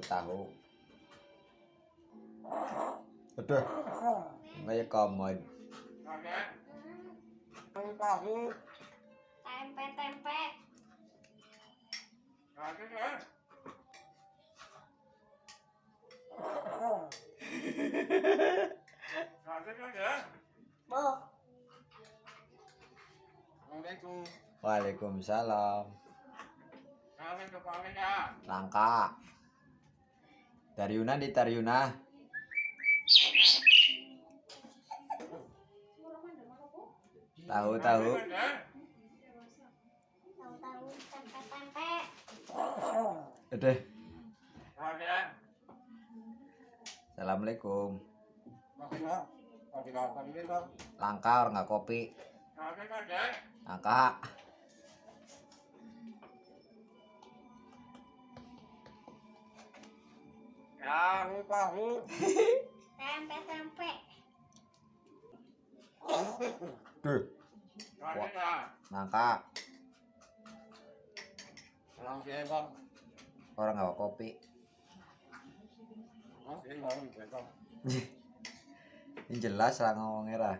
Tahu. Aduh, kayak komod. Tahu. Tempe. Waalaikumsalam. Langka. Taryuna. Tahu. Tempe. Udah. Assalamualaikum. Langka orang nggak kopi. Langka. Tahu. Tempe. Duh. Langka. Orang nggak kopi. Ini jelas lah ngomongnya lah.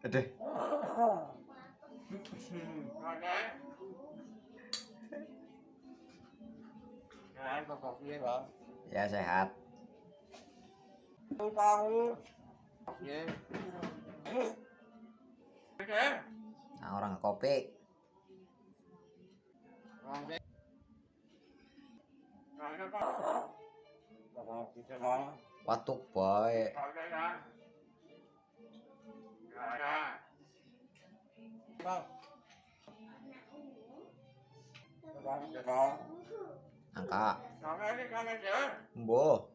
Aduh. Ya sehat. Nah, orang kopi. Watuk boy. Angka. Mbo.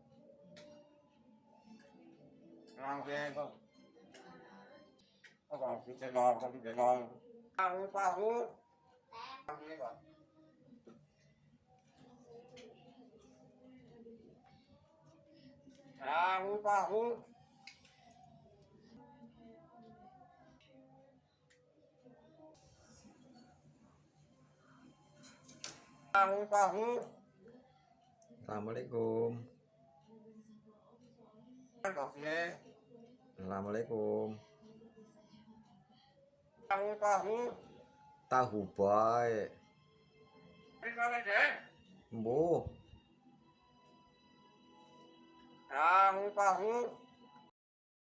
Tahu. Assalamualaikum. Assalamualaikum. Tahu boy. Mbo. Tahu.